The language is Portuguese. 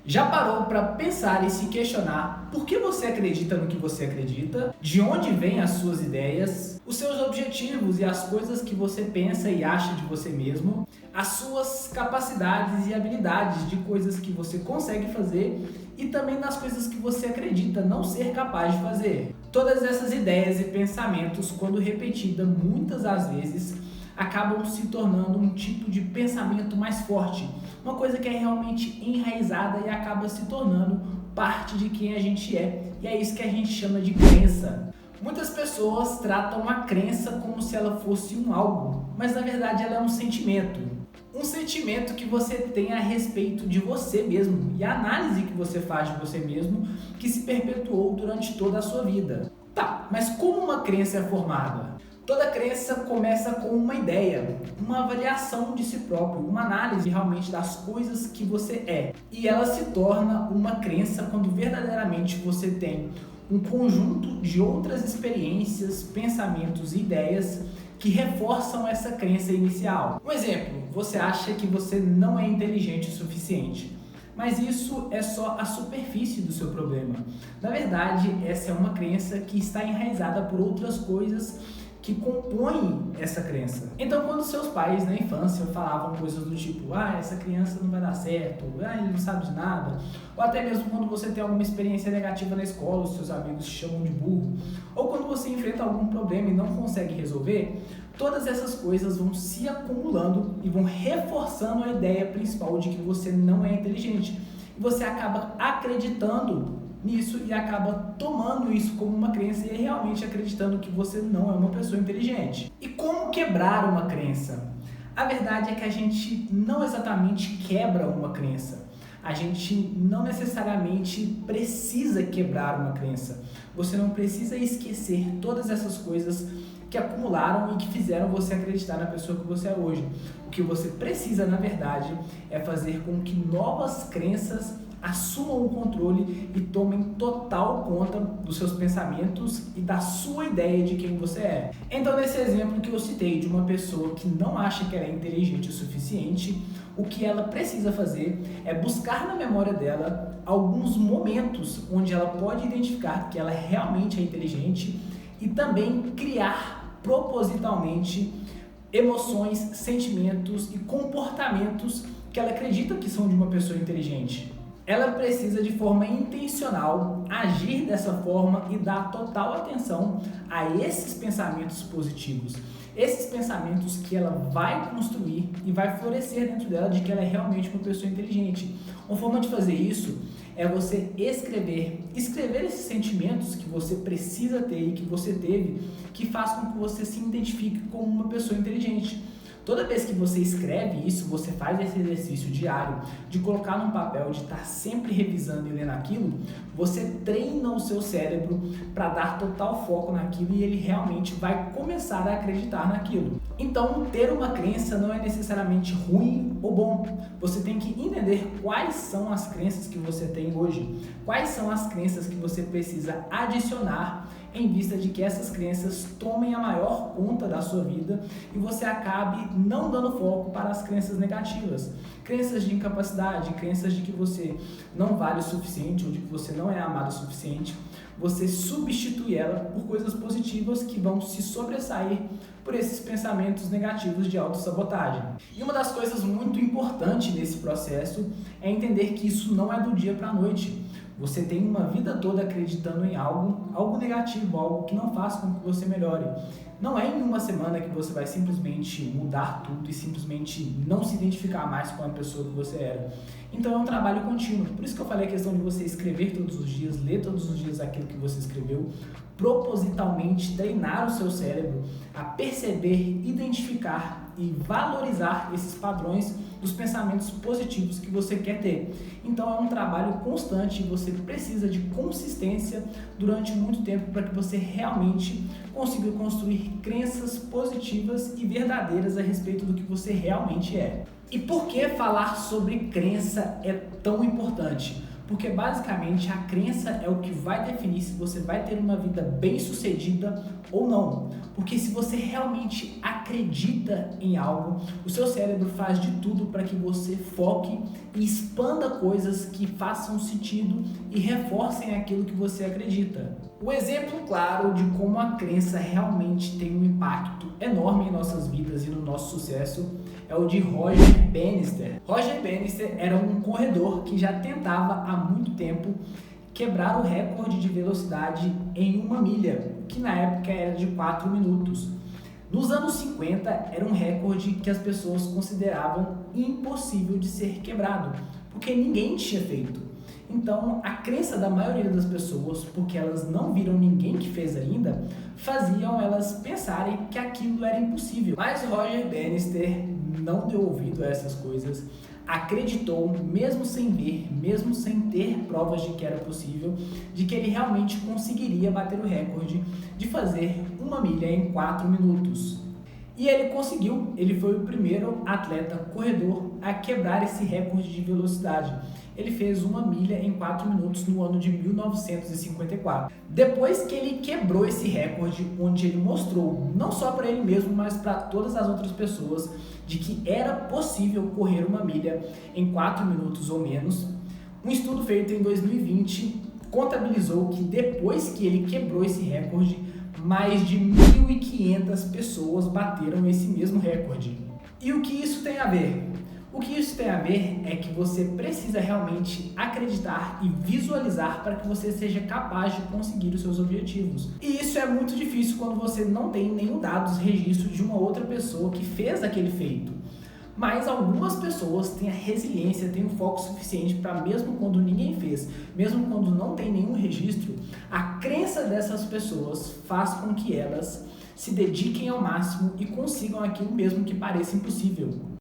Já parou para pensar e se questionar por que você acredita no que você acredita? De onde vêm as suas ideias? Os seus objetivos e as coisas que você pensa e acha de você mesmo? As suas capacidades e habilidades de coisas que você consegue fazer e também nas coisas que você acredita não ser capaz de fazer. Todas essas ideias e pensamentos, quando repetidas muitas das vezes, acabam se tornando um tipo de pensamento mais forte, uma coisa que é realmente enraizada e acaba se tornando parte de quem a gente é, e é isso que a gente chama de crença. Muitas pessoas tratam a crença como se ela fosse um algo, mas na verdade ela é um sentimento. Um sentimento que você tem a respeito de você mesmo e a análise que você faz de você mesmo que se perpetuou durante toda a sua vida. Tá, mas como uma crença é formada? Toda crença começa com uma ideia, uma avaliação de si próprio, uma análise realmente das coisas que você é. E ela se torna uma crença quando verdadeiramente você tem um conjunto de outras experiências, pensamentos e ideias que reforçam essa crença inicial. Um exemplo, você acha que você não é inteligente o suficiente. Mas isso é só a superfície do seu problema. Na verdade, essa é uma crença que está enraizada por outras coisas que compõem essa crença. Então, quando seus pais na infância falavam coisas do tipo, essa criança não vai dar certo, ele não sabe de nada, ou até mesmo quando você tem alguma experiência negativa na escola, os seus amigos te chamam de burro, ou quando você enfrenta algum problema e não consegue resolver, todas essas coisas vão se acumulando e vão reforçando a ideia principal de que você não é inteligente. E você acaba acreditando nisso e acaba tomando isso como uma crença e realmente acreditando que você não é uma pessoa inteligente. E como quebrar uma crença? A verdade é que a gente não exatamente quebra uma crença. A gente não necessariamente precisa quebrar uma crença. Você não precisa esquecer todas essas coisas que acumularam e que fizeram você acreditar na pessoa que você é hoje. O que você precisa, na verdade, é fazer com que novas crenças assumam o controle e tomem total conta dos seus pensamentos e da sua ideia de quem você é. Então, nesse exemplo que eu citei de uma pessoa que não acha que ela é inteligente o suficiente, o que ela precisa fazer é buscar na memória dela alguns momentos onde ela pode identificar que ela realmente é inteligente e também criar propositalmente emoções, sentimentos e comportamentos que ela acredita que são de uma pessoa inteligente. Ela precisa de forma intencional agir dessa forma e dar total atenção a esses pensamentos positivos. Esses pensamentos que ela vai construir e vai florescer dentro dela de que ela é realmente uma pessoa inteligente. Uma forma de fazer isso é você escrever esses sentimentos que você precisa ter e que você teve, que faz com que você se identifique como uma pessoa inteligente. Toda vez que você escreve isso, você faz esse exercício diário de colocar num papel, de estar sempre revisando e lendo aquilo, você treina o seu cérebro para dar total foco naquilo e ele realmente vai começar a acreditar naquilo. Então, ter uma crença não é necessariamente ruim ou bom. Você tem que entender quais são as crenças que você tem hoje, quais são as crenças que você precisa adicionar em vista de que essas crenças tomem a maior conta da sua vida e você acabe não dando foco para as crenças negativas. Crenças de incapacidade, crenças de que você não vale o suficiente ou de que você não é amado o suficiente. Você substitui ela por coisas positivas que vão se sobressair por esses pensamentos negativos de autossabotagem. E uma das coisas muito importantes nesse processo é entender que isso não é do dia para a noite. Você tem uma vida toda acreditando em algo negativo, algo que não faz com que você melhore. Não é em uma semana que você vai simplesmente mudar tudo e simplesmente não se identificar mais com a pessoa que você era. Então é um trabalho contínuo. Por isso que eu falei a questão de você escrever todos os dias, ler todos os dias aquilo que você escreveu, propositalmente treinar o seu cérebro a perceber, identificar e valorizar esses padrões dos pensamentos positivos que você quer ter. Então é um trabalho constante e você precisa de consistência durante muito tempo para que você realmente consiga construir crenças positivas e verdadeiras a respeito do que você realmente é. E por que falar sobre crença é tão importante? Porque basicamente a crença é o que vai definir se você vai ter uma vida bem-sucedida ou não. Porque se você realmente acredita em algo, o seu cérebro faz de tudo para que você foque e expanda coisas que façam sentido e reforcem aquilo que você acredita. O exemplo claro de como a crença realmente tem um impacto enorme em nossas vidas e no nosso sucesso é o de Roger Bannister. Roger Bannister era um corredor que já tentava há muito tempo quebrar o recorde de velocidade em uma milha, que na época era de 4 minutos. Nos anos 50 era um recorde que as pessoas consideravam impossível de ser quebrado, porque ninguém tinha feito. Então, a crença da maioria das pessoas, porque elas não viram ninguém que fez ainda, faziam elas pensarem que aquilo era impossível. Mas Roger Bannister não deu ouvido a essas coisas, acreditou, mesmo sem ver, mesmo sem ter provas de que era possível, de que ele realmente conseguiria bater o recorde de fazer uma milha em 4 minutos. E ele conseguiu, ele foi o primeiro atleta corredor a quebrar esse recorde de velocidade. Ele fez uma milha em 4 minutos no ano de 1954. Depois que ele quebrou esse recorde, onde ele mostrou, não só para ele mesmo, mas para todas as outras pessoas, de que era possível correr uma milha em 4 minutos ou menos, um estudo feito em 2020 contabilizou que depois que ele quebrou esse recorde, mais de 1.500 pessoas bateram esse mesmo recorde. E o que isso tem a ver? O que isso tem a ver é que você precisa realmente acreditar e visualizar para que você seja capaz de conseguir os seus objetivos. E isso é muito difícil quando você não tem nenhum dados, registro de uma outra pessoa que fez aquele feito. Mas algumas pessoas têm a resiliência, têm o foco suficiente para, mesmo quando ninguém fez, mesmo quando não tem nenhum registro, a crença dessas pessoas faz com que elas se dediquem ao máximo e consigam aquilo mesmo que pareça impossível.